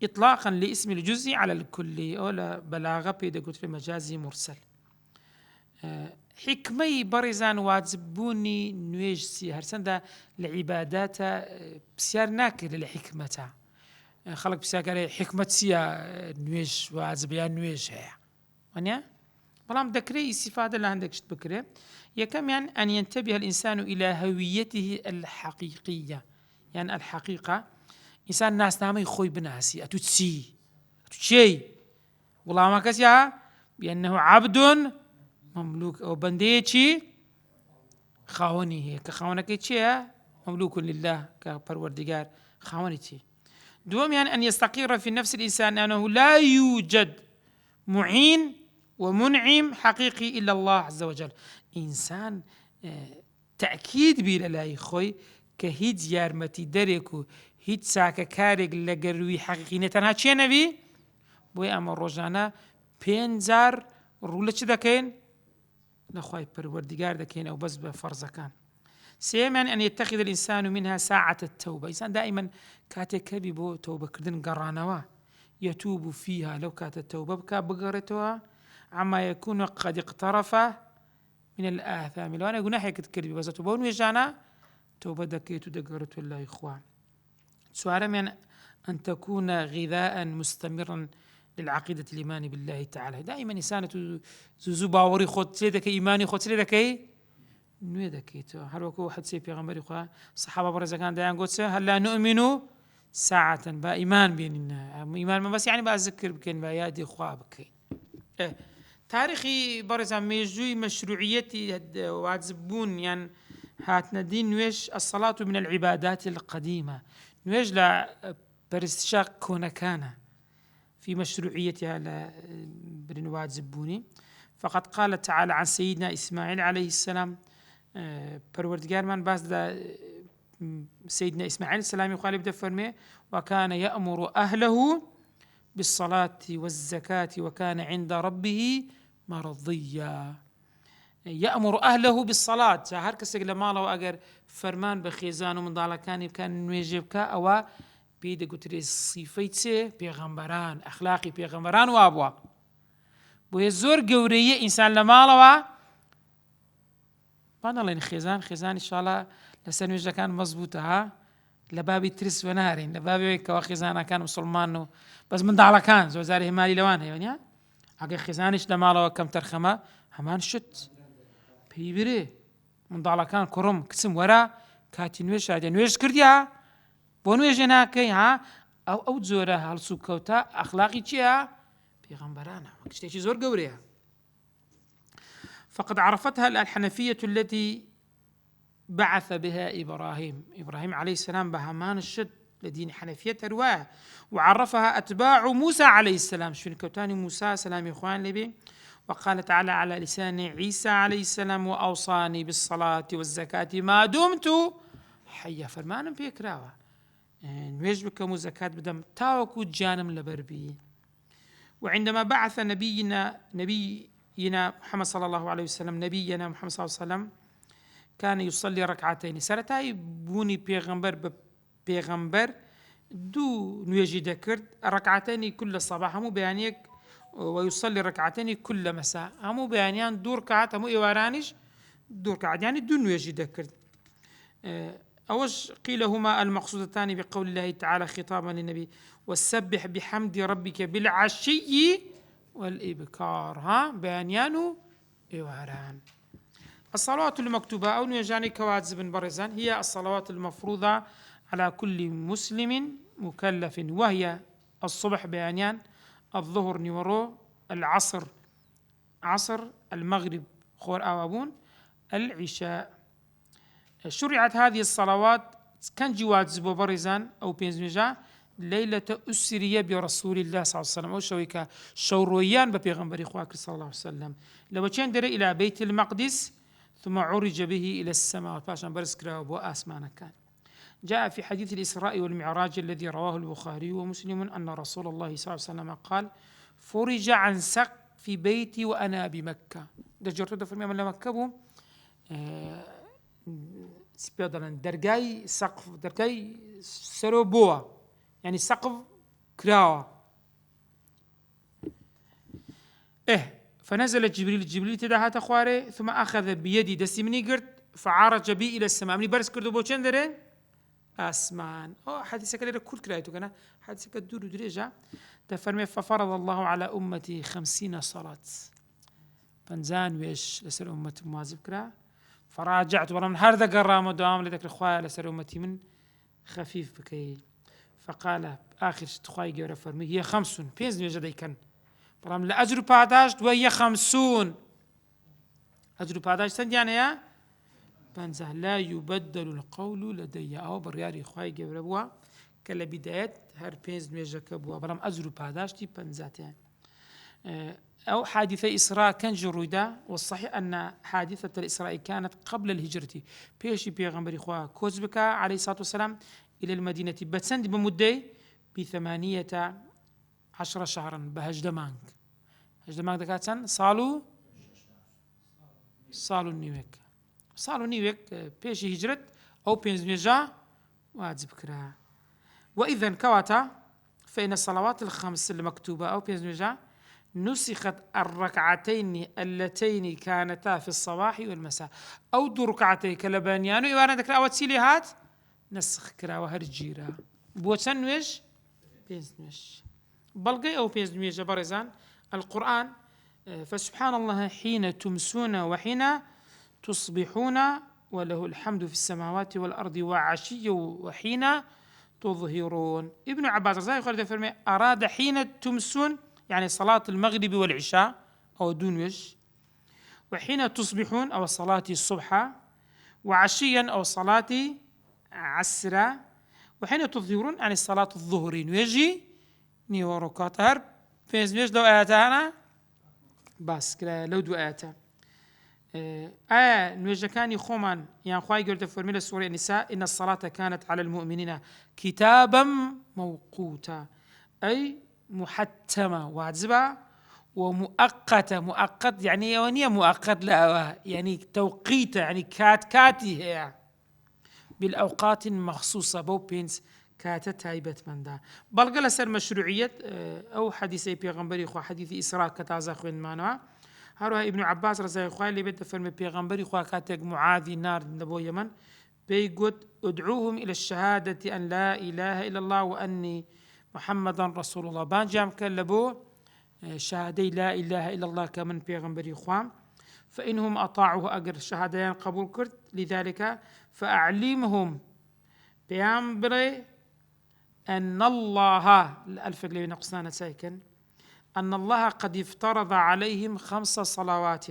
إطلاقا لاسم الجزء على الكل أو بلاغة بيدا قلت مجازي مرسل. حكمي برزان واتزبوني نويجسي هرسندا العبادات بسيار ناكر لحكمتها خلق بسيار حكمة سيا نويج واتزبيان نويج هي ونيا بلام دكري استفادة اللي عندك شت بكري يكم يعني أن ينتبه الإنسان إلى هويته الحقيقية يعني الحقيقة إنسان ناس نامي خوي بناسي أتوتسي أتوتشي والله ما كسيها بأنه عبد مملوك أو بنديتشي خاوني هي كخاونك تشي مملوك لله كبروردگار خاونتي. دوم يعني أن يستقر في نفس الإنسان أنه لا يوجد معين ومنعم حقيقي إلا الله عز وجل. إنسان تأكيد بي للاي خوي كهيد يارمتي دريكو هيد ساكا كاريك لقروي حقيقي نتنها چي نبي بوي أما روجانا بينزار رولة چي دكين لخواي پروردگار دكين أو بس بفرض كان. سيما يعني أن يتخذ الإنسان منها ساعة التوبة إنسان دائما كاتك بو توبة كردن قرانوا يتوب فيها لو كانت التوبة بكا بقرتها عما يكون قد اقترف من الآثام لو أنا أقول ناحية كتكربي بس توبون ويجانا توبة دكيت ودقرت الله إخوان. سؤال من أن تكون غذاء مستمرا للعقيدة الإيمان بالله تعالى دائما إنسانة زوباوري خود سيدك إيماني خود سيدك نويدك هل وكو حد سي بيغمبري خوا صحابة برزا كان دايان قدس هل لا نؤمن ساعة با إيمان بيننا إيمان ما بس يعني بأذكر بكين بأيادي خوا بكين تاريخي برزا ميجوي مشروعيتي وعزبون يعني هاتنا دين نويش الصلاة من العبادات القديمة نويش لا برستشاق كونكانا في مشروعيتها لبرنواد زبوني فقد قال تعالى عن سيدنا إسماعيل عليه السلام پروردگار من باز دا سيدنا إسماعيل السلام يقال بدأ فرمي وكان يأمر أهله بالصلاة والزكاة وكان عند ربه مرضيا. يأمر أهله بالصلاة هر کس لما لو أجر فرمان بخيزان ومن ضالكاني كان نويجبك أو بيد قتري صفيته بيغمبران أخلاقي بيغمبران وابوا بويزور قورية إنسان لما لوا بانا لين خيزان إن شاء الله لسنويجا كان مزبوطها لبابي ترس ونارين لبابي كوا خيزانا كان مسلمان بس من ضالكان زوزاري مالي لوان هيونيا أجر خيزانش لما لوا كم ترخمة همان شت بيبري من ضالكان كرم كسم ورا كاتي نويش هذا نويش كرديا بونويش هناكي ها أو زورا هالسوكوتا أخلاقي تيا بيغمبرانا كشتي زور قوريها. فقد عرفتها الحنفية التي بعث بها إبراهيم عليه السلام بهمان الشد لدين حنفية رواه وعرفها أتباع موسى عليه السلام شفين كوتاني موسى سلام إخوان لبي وقال تعالى على لسان عيسى عليه السلام وأوصاني بالصلاة والزكاة ما دمت حيا فرمان بيكراوه نويج بكم زكاة بدم تاوكو جانم لبربي. وعندما بعث نبي ينا محمد صلى الله عليه وسلم نبينا محمد صلى الله عليه وسلم كان يصلي ركعتين سرتاي بوني بيغمبر دو نويجي دكرت ركعتين كل صباح مو بيانيك، ويصلي ركعتين كل مساء مو بيانيان دو ركعات مو إيوارانيش دو ركعات يعني دو نويجي دكرت. أوش قيل هما المقصودتان بقول الله تعالى خطابا للنبي وسبح بحمد ربك بالعشي والإبكار، ها بيانيانو إيواران. الصلوات المكتوبة أو نيجاني كواتز بن برزان هي الصلوات المفروضة على كل مسلم مكلف، وهي الصبح بيانيان، الظهر نيورو، العصر عصر، المغرب خور أوابون، العشاء. شرعت هذه الصلوات كان جواتز برزان أو بينزمجا ليلة أسرية برسول الله صلى الله عليه وسلم، أو شويكا شورويان ببيغمبري خواك صلى الله عليه وسلم، لو كان دري إلى بيت المقدس ثم عرج به إلى السماء باشان برسكرا وبو آسمان كان. جاء في حديث الإسراء والمعراج الذي رواه البخاري ومسلم أن رسول الله صلى الله عليه وسلم قال فرج عن سقف بيتي وأنا بمكة. دجرتو دفرمي من مكة بو سبيدرا درجاي سقف درجاي سروبوا يعني سقف كراوة فنزل جبريل تداها تخواري ثم أخذ بيدي دستي مني قرد فعرج بي إلى السماء مني برس كردو بوچن درين آسمان. حديثة كده كل كرايتو كنا حديثة كده دور دريجة تفرمي ففرض الله على أمتي 50 صلاة فنزان ويش لسر أمتي موازب كرا فراجعت ورا من هذا قرام ودوام لذلك الخوايا لسر أمتي من خفيف بكي فقال آخر تخواي جورا فرمي هي 50 بيزن يجدي كان برام لأجر باداش وهي 50 أجر باداش تنديانا يا بنزه لا يبدل القول لدي أو برياري خواي جورا بوا كلا بداية هر بيزن يجك بوا برام أجر باداش تي بنزاتين. أو حادثة إسراء كان جرودا، والصحيح أن حادثة الإسراء كانت قبل الهجرة بيشي بيغمبري خوا كوزبكا عليه الصلاة والسلام إلى المدينة بتسند بمدة ب18 شهرا بهجدمانك دكاتن صالو نيويك بيشي هجرت أو بينزمجا واتزبكرا. وإذا كواتا فإن الصلوات الخمس المكتوبة أو بينزمجا نسخت الركعتين اللتين كانتا في الصباح والمساء أو دو ركعتين كلبانيانو إيوانا ذكرا واتسيليهات نسخ كرا وهرجيرا بوتسنوش بيزنوش بلغي أو بيزنوش برزان القرآن فسبحان الله حين تمسون وحين تصبحون وله الحمد في السماوات والأرض وعشي وحين تظهرون. ابن عباس رضي الله عنه أراد حين تمسون يعني صلاة المغرب والعشاء أو دونوش، وحين تصبحون أو صلاة الصبح، وعشيا أو صلاة عسرة، وحين تظهرون يعني صلاة الظهر ويجي نيوروكاتر فيزميش لو آياتنا بس كلا لو دو آياتا نوجه كان يخومان يعني خواهي قلت فرميلة سورة النساء إن الصلاة كانت على المؤمنين كتابا موقوتا أي محتمة وعزبة ومؤقتة. مؤقت يعني ونية مؤقت لا يعني توقيته يعني كاتي هي بالأوقات مخصوصة بو بينس كاتا تايبت من دا بلغل سر مشروعية أو حديثي بيغمبري خوا حديث إسراء كتازا خوين مانوا هروها ابن عباس رضي الله عنه اللي بيت فرمي بيغمبري خوا كاتك معاذي نار نبو يمن بيقول ادعوهم إلى الشهادة أن لا إله إلا الله وأني محمدا رسول الله بان جام كلبو شهادي لا إله إلا الله كمن بيغمبري خوام فإنهم أطاعوه أجر شهادين قبول كرت لذلك فأعلمهم بيامبري أن الله الألف اللي نقصنا ساكن أن الله قد افترض عليهم 5 صلوات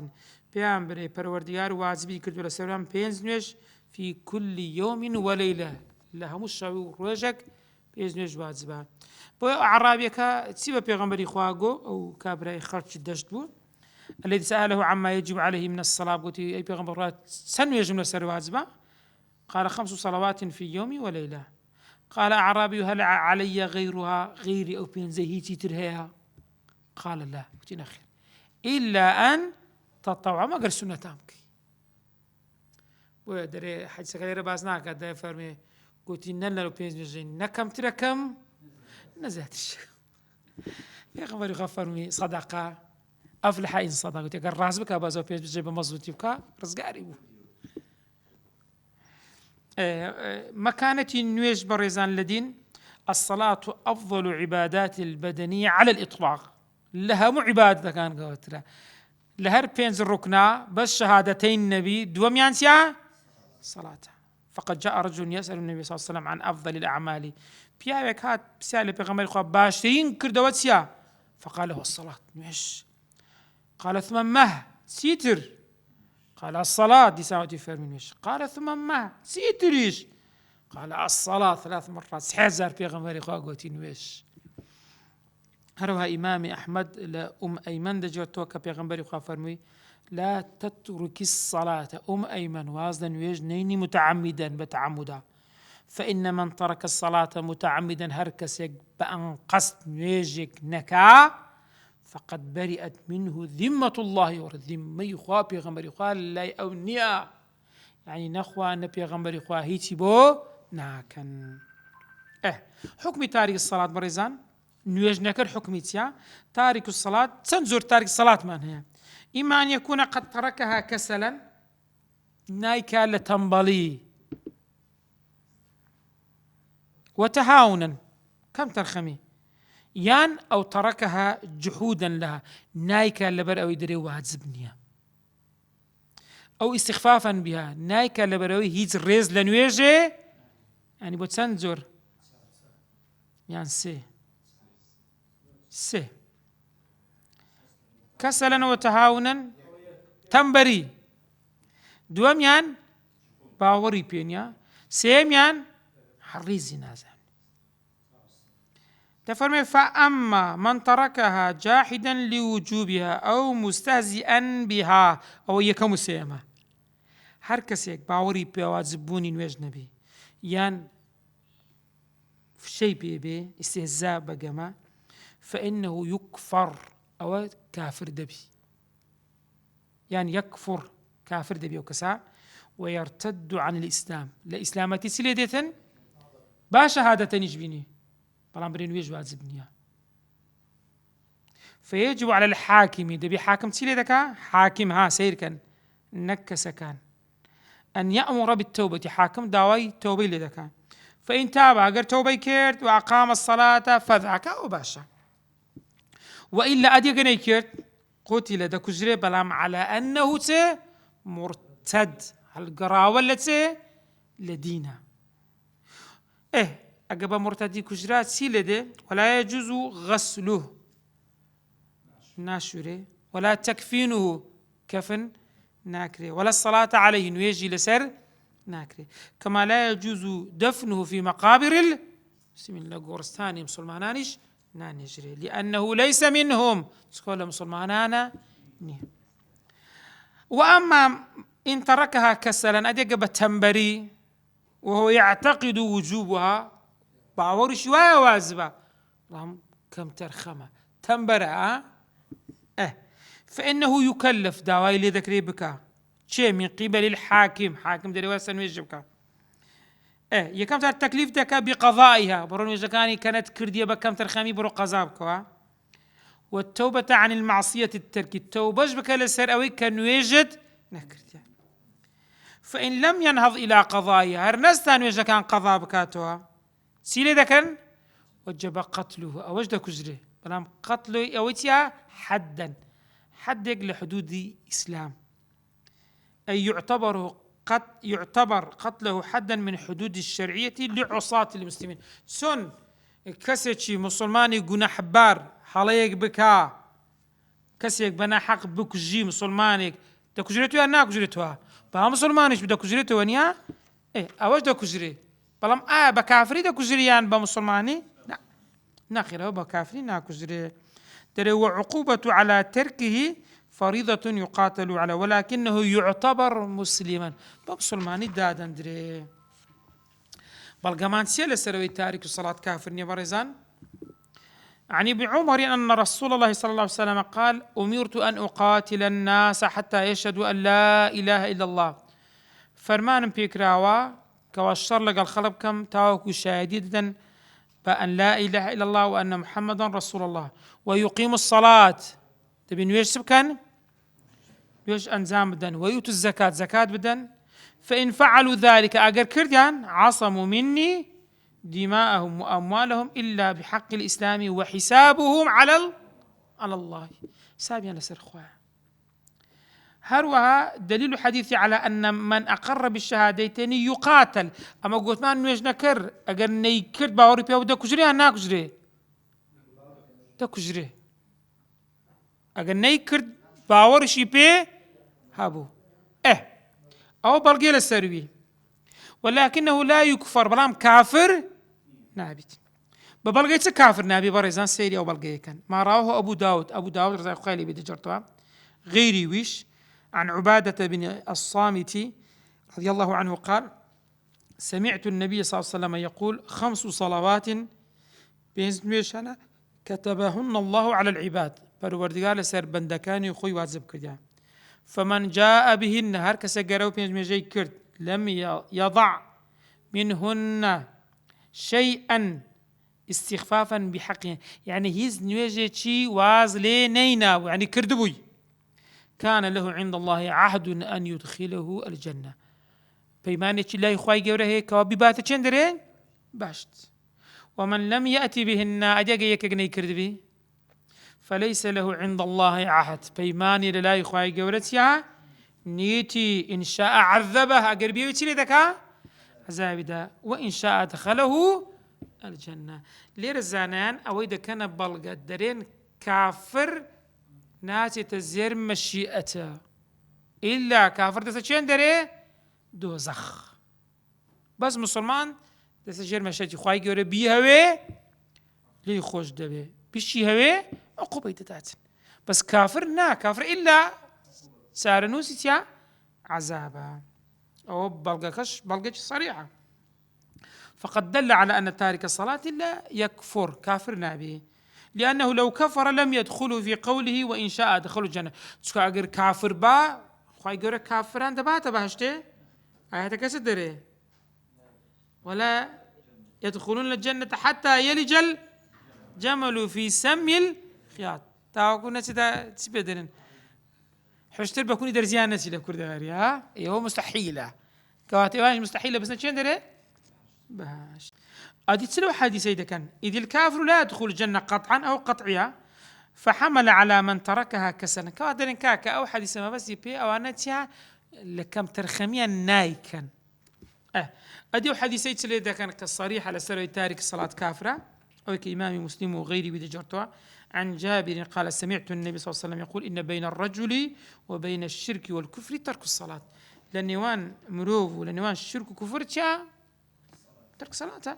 بيامبري پروردگار واجبي كرت ولا سلام بينزنش في كل يوم وليلة لها مش روجك بيزنش واجبا بو عرابيكا تسيب بيغمبري خواغو أو كابري خرج الدشت بو الذي سأله عما يجب عليه من الصلاة قلت أي بيغمبرات سنو يجب من السر واجبا قال 5 صلوات في يوم وليلة. قال أعرابي هل علي غيرها غيري أو بين زي هيتي ترهيها قال لا قلت نخير إلا أن تطوع ما قال سنة تامك ودري حد سكالي بازناك هذا فرمي قلت إننا لو بينز نجين نكم تركم نزهتش يا خبر يغفرني صدقة أفلح إن صدق قلت قال راس بك أبازو بينز بجيب مزبوط يبكى رزقاري بو مكانة نويج بريزان لدين الصلاة أفضل عبادات البدنية على الإطلاق لها مو عبادة كان قوتها لهر بينز الركنة بس شهادتين النبي دوم يانسيا صلاة فقد جاء رجل يسأل النبي صلى الله عليه وسلم عن أفضل الأعمال بيابك هات بسالة بيغمبر خواب باشتين كردواتسيا فقال له الصلاة نويش قال ثم مه سيتر قال الصلاة دي ساوتي فرمينيش قال ثم ما سيتريش قال الصلاة 3 مرات سحزر في غمري قوتي نويش هروها إمام أحمد لأم أيمن دجوتوك في غمري فرمي لا تترك الصلاة أيمن وازدا نويج نيني متعمدا بتعمدا فإن من ترك الصلاة متعمدا هركسك بأن قصد نويجك نكا فقد برئت منه ذمة الله والذمة يخوا بيغمبر يخوا لا أو نيا يعني نخوا نبي غمبر يخوا هيتي بو ناكن حكم تارك الصلاة بريزان نيوج نكر حكميتيا تارك الصلاة تنزور تارك الصلاة من هي إما أن يكون قد تركها كسلا نايكا لتنبلي وتهاونا كم ترخمي يان أو تركها جحودا لها نايكا لبر أو يدري وهتزبنيا أو استخفافا بها نايكا لبروي هيز الريز لنويجي يعني بتسنزر يعني سي كسلا وتهاونا تنبري دوم يان باوري بينيا سيم يان حريزي نازل تفرمي فأما من تركها جاحدا لوجوبها أو مستهزئا بها أو يكم سيما هركسيك باوري بيوات زبوني نويج نبي يان في شيء بيبي استهزاء بقما فإنه يكفر أو كافر دبي يعني يكفر كافر دبي وكسا ويرتد عن الإسلام لإسلامتي سليدة باشهادة نجبيني بلان برين ويج واجبنيا فيجب على الحاكم دبي حاكم تسيلي دكا حاكم ها سير كان نكس كان أن يأمر بالتوبة حاكم داوي توبي لدكا فإن تاب أجر توبي كيرت وأقام الصلاة فذاك أو باشا وإلا أدي جني كيرت قتل دكجري بلام على أنه مرتد القراوة التي لدينا أجاب مرتدي كجرات سيلده ولا يجوز غسله ناشره ولا تكفينه كفن ناكره ولا الصلاة عليه ويجي لسر ناكره كما لا يجوز دفنه في مقابر المسلمين لقورستاني مسلمانانيش نانجري لأنه ليس منهم تقول مسلمانانا وأما إن تركها كسلا أدق تنبري وهو يعتقد وجوبها باور شوية واجبة اللهم كم ترخمة تنبرا فإنه يكلف داواي لذكري بك شيء من قبل الحاكم حاكم دري واسن ويجبك يكم تر التكليف دك بقضائها برون وجكاني كانت كردية بكم ترخمي برو قضابك والتوبة عن المعصية الترك التوبة بك لسر أوي كان يوجد نكردية فإن لم ينهض إلى قضائها هرنستان وجكان قضاء بكاتها سيلي ذكر وجب قتله أو وجد كجري بلام قتله أويتيا حدا حدق لحدود الإسلام أي يعتبر قتله حدا من حدود الشرعية لعصاة المسلمين سن كسيتشي مسلماني قنا حبار حاليك بكا كسيك بنا حق بكجي مسلمانك دكجريتو أنا كجريتوها بها مسلمانيش بدا كجريتو ونيا أوش دا كجري بلام بكافري دا كجريان بمسلماني لا ناخره بكافري نا كجري ترى وعقوبة على تركه فريضة يقاتل على ولكنه يعتبر مسلما بمسلماني دادا دري بل قمان سيالة سروي تارك الصلاة كافر نبرزان عن ابن عمر أن رسول الله صلى الله عليه وسلم قال أمرت أن أقاتل الناس حتى يشهدوا أن لا إله إلا الله فرمان بيكراوا كواشر لقى الخلب كم تاوكو شهيدا بأن لا إله إلا الله وأن محمدا رسول الله ويقيم الصلاة تبين ويش سبكن ويش أنزام بدن ويؤتوا الزكاة زكاة بدن فإن فعلوا ذلك أجر كرديان عصموا مني دماءهم وأموالهم إلا بحق الإسلام وحسابهم على الله حسابي أنا سرخوا هروها دليل حديثي على أن من أقر بالشهادتين يقاتل أما قلت ما نويج نكر أجر نيكرد باوري بيو دا كجري أنا كجري دا كجري أجر نيكرد باوري شي بي هابو أو بلقي للسروي ولكنه لا يكفر بلام كافر نابت ببلغيت كافر نابي بريزان سيري أو بلغي كان ما رواه أبو داود رضي الله عنه بدجرتها غيري ويش عن عبادة بن الصامت رضي الله عنه قال سمعت النبي صلى الله عليه وسلم يقول 5 صلوات بيزميشنا كتبهن الله على العباد فالوردقال سير بندكاني خوي واجب كريا فمن جاء بهن هر كسا قراو بيزميجي كرد لم يضع منهن شيئا استخفافا بحقه يعني هيز نويجي شي واز لي نينا يعني كردبوي كان له عند الله عهد أن يدخله الجنة بيمانة الله إخوائي قوله هيك وببات چندرين باشت ومن لم يأتي بهن أجاق يكقني كردبي فليس له عند الله عهد بيمانة لله إخوائي قولتها نيتي إن شاء عذبه أقربيه ويتشيلي ذكا عذاب وإن شاء دخله الجنة لير الزانان أو إذا كان بلغة درين كافر ناتي تزير مشيئته إلا كافر تسجين دري دوزخ بس مسلمان تسجير مشيئتي خواهي قوله بي هوي لي خوش دبي بيشي هوي عقوبة تتاتن بس كافر نا كافر إلا سارنوسي تيا عذابا أو بلغة صريحة فقد دل على أن تارك الصلاة لا يكفر كافر نابي لأنه لو كفر لم يدخل في قوله وإن شاء دخلوا الجنة تسكا أجر كافر با خواهي قوله كافر أنت با تبهشته آياتك كسدري ولا يدخلون الجنة حتى يلج الجمل في سم الخياط تاوكونا تسبدرن حشتر بكوني درزيان نسي لكورد غيري ها هو مستحيلة كواتي مستحيلة بس نتشين دري باش أدي تسلو حديثي إذا كان إذ الكافر لا يدخل الجنة قطعا أو قطعيا فحمل على من تركها كسلا كواترين كاكا أو حديث ما بس يبي أو أنتها لكم ترخميا نايكا أدي حديثي تسلو إذا كان كالصريح على سر تارك الصلاة كافرة أو كإمام مسلم وغيره بدجرتها عن جابر قال سمعت النبي صلى الله عليه وسلم يقول إن بين الرجل وبين الشرك والكفر ترك الصلاة لنوان مروف ولنوان الشرك وكفر ترك صلاته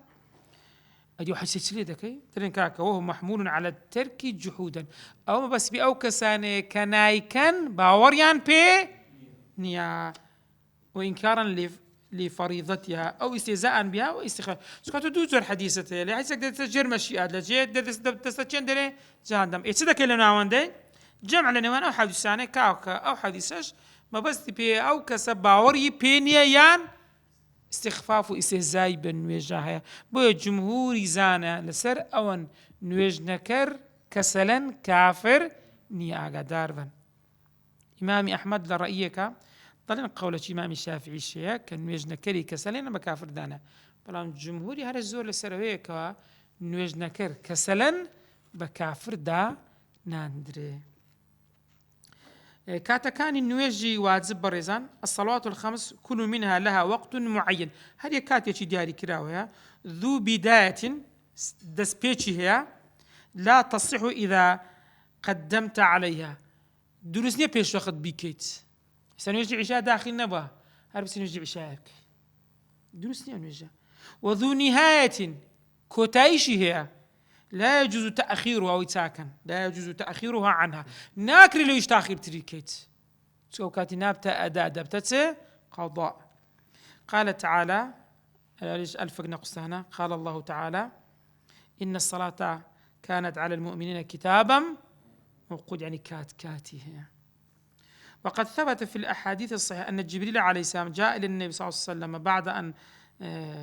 أدي واحد سلسلة ذكي ترين كاكا وهو محمول على الترك جحودا أو ما بس بأو كسان كنايكن باوريان بي نيا وإنكارا لفريضتها أو استهزاء بها واستخفاف سكاتو دوزر حديثته اللي حيث تسجر مشيئات لجيت تستشين دري جهنم إيش كلنا وندي جمع لنوان أو حديث ثاني كاكا أو حديثش ما بس بي أو كسباوري بينيا يان استخفاف واستهزاء بنويجها بو جمهور زانا لسر أون نويج نكر كسلا كافر ني أقدار بن إمام أحمد لرأيك طلع قولة إمام الشافعي الشيء كان نويج نكري كسلا ما كافر دانا بلام جمهوري هذا الزور لسر هيك نويج نكر كسلا بكافر دا ناندري كاتكان النويجي واجب بريزان الصلوات الخمس كل منها لها وقت معين هذه كاتيتي دياري كراوها ذو بداية دسبيتشي هي لا تصح إذا قدمت عليها دروسني بيش وقت بيكيت سنوجي عشاء داخل نبا هرب سنوجي عشاء دروسني ونوجه وذو نهاية كوتايشي هي لا يجوز تأخيرها أو يتساكن لا يجوز تأخيرها عنها ناكري لو يشتاخير تريكيت سو كاتي نابتا أداء دبتت قضاء قال تعالى الفق نقص هنا قال الله تعالى إن الصلاة كانت على المؤمنين كتابا موقوت، يعني كاتي هي. وقد ثبت في الأحاديث الصحيحة أن جبريل عليه السلام جاء إلى النبي صلى الله عليه وسلم بعد أن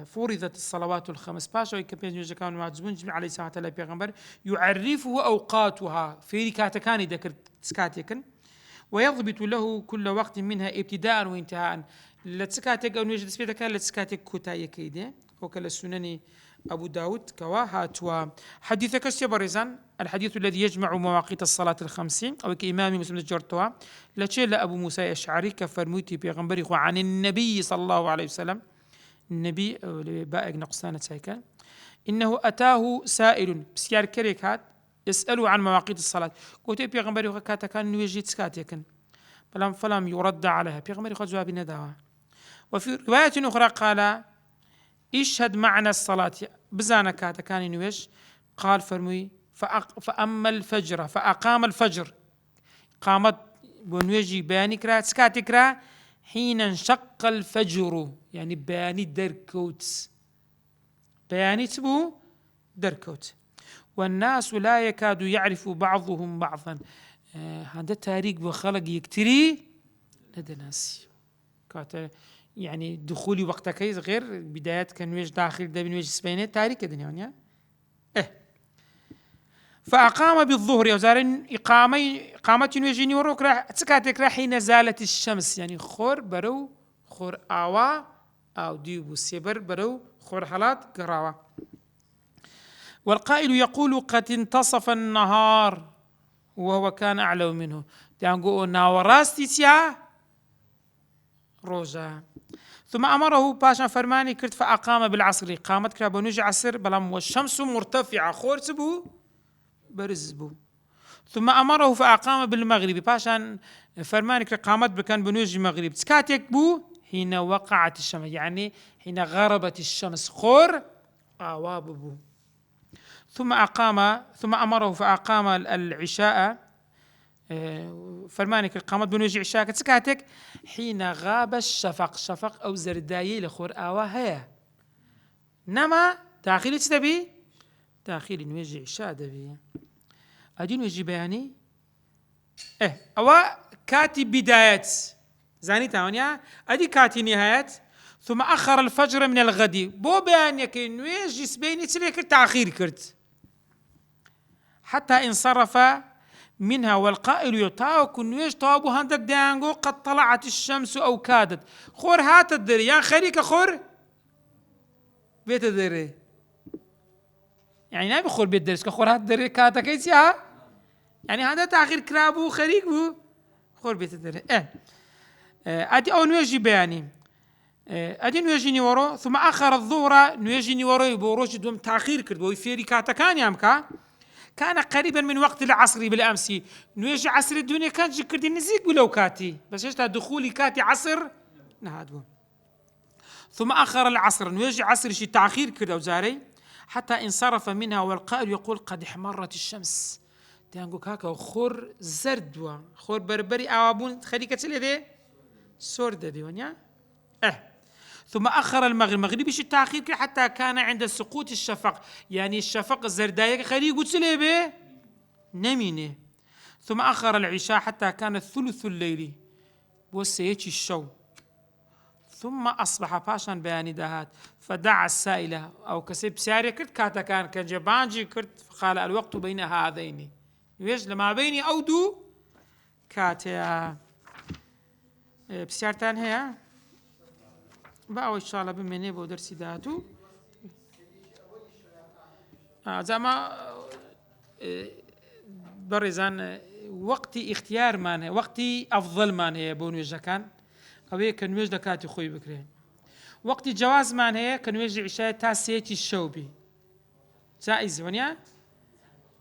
فرضت الصلوات الخمس باشا ويكبيز كان واجبون. جبريل عليه السلام على بيغمبر يعرفه أوقاتها في كاتكاني ذكر سكاتيكن، ويضبط له كل وقت منها ابتداء وانتهاء. لتسكاتك أو نوجد سبيتك لتسكاتك كوتاي كيدي وكل السنن أبو داود كواهات. وحديثك السبرزان الحديث الذي يجمع مواقيت الصلاة الخمسين أو كإمام مسلم الجرتوا لشيل أبو موسى الأشعري كفرموتي بيغمبري عن النبي صلى الله عليه وسلم، النبي بائق نقصانة سايكا، إنه أتاه سائل بسيار كريكات يسأله عن مواقيت الصلاة. قلت بيغمبري كاتا كان نوجد سكاتيكن فلم يرد عليها. بيغمبري خذ جواب نداوة. وفي رواية أخرى قال اشهد معنا الصلاة بزانا كاتا كان نوج، قال فرمي فأما الفجر فأقام الفجر، قامت بنوجي بياني كرا سكاتي كرا حين انشق الفجر، يعني بياني دركوت، بياني تبو دركوت. والناس لا يكاد يعرف بعضهم بعضا. هذا تاريخ وخلق يكتري لدى ناس كاتا، يعني دخولي وقت كيس غير بدايات كان ويش داخل ده بين ويش سبينات تاريخ الدنيا. فأقام بالظهر يوزارين إقامة ويجيني وروك راح تسكاتك راح حين زالت الشمس، يعني خور برو خور آوا أو ديبو سيبر برو خور حالات قراوة. والقائل يقول قد انتصف النهار وهو كان أعلى منه، يعني ناوراستي تيا روجا. ثم أمره باشا فرماني كرت فأقام بالعصر، قامت كرابونوج عصر بلام والشمس مرتفعة خور سبو برزبو. ثم أمره فأقام بالمغرب، باشا فرماني كرت قامت بكان بنوج المغرب تسكاتك بو حين وقعت الشمس، يعني حين غربت الشمس خور آواببو. ثم أمره فأقام العشاء، فرمانك قامت بنوج عشاء تسكاتك حين غاب الشفق، شفق أو زردايي لخور آوا هيا نما داخل تدبي داخل نوجي عشاء دبي أدي نوجي بياني أو كاتي بدايات زاني تاونيا أدي كاتي نهايات. ثم أخر الفجر من الغد بو بيان يكي نوجي سبيني تليك تأخير كرت حتى انصرف منها. والقائل يطاوك نويش طابو هندك ديانغو قد طلعت الشمس أو كادت، خور هات الدري يا خريك خور بيت الدري، يعني نبي خور بيت درس كخور هات الدري كاتا كيسيها، يعني هذا تأخير كرابو خريك بو خور بيت الدري. أدي أو نويجي بياني أدي نويجي نورو. ثم آخر الظهر نويجي نورو يبوروش دوم تأخير كردو يفيري كاتا كان يامكا كان قريبا من وقت العصر بالأمس، نويجي عصر الدنيا كان جكردي نزيق ولو كاتي بس إيش دخولي كاتي عصر نهادو. ثم آخر العصر نويجي عصر شي تأخير كده وزاري حتى انصرف منها. والقائل يقول قد احمرت الشمس، تانغو كاكا خور زردوا خور بربري أوابون خليكة لدي سورد دي ونيا. ثم أخر المغرب شي التأخير حتى كان عند سقوط الشفق، يعني الشفق الزرداية خليه قلت لي به نمينه. ثم أخر العشاء حتى كان الثلث الليلي وسيتي الشو. ثم أصبح باشا بياني دهات فدعا السائلة أو كسب ساري كرت كاتا كان جبانجي كرت قال الوقت بين هذين يوجد لما بيني أودو كاتا بسيارتان هي بقى إن شاء الله بمني بودرسي داتو زعما برزان وقتي اختيار مانه وقتي أفضل مانه بونو جاكان أوي كان ويج دكاتي خوي بكرين وقتي جواز مانه كان ويج عشاء تاسيتي الشوبي جائز ونيا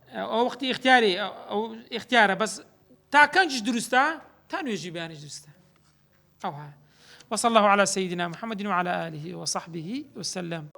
أو وقتي اختياري أو اختياره بس تا كانش درستا تانو يجي بيان درستا أو ها. وصلى الله على سيدنا محمد وعلى آله وصحبه وسلم.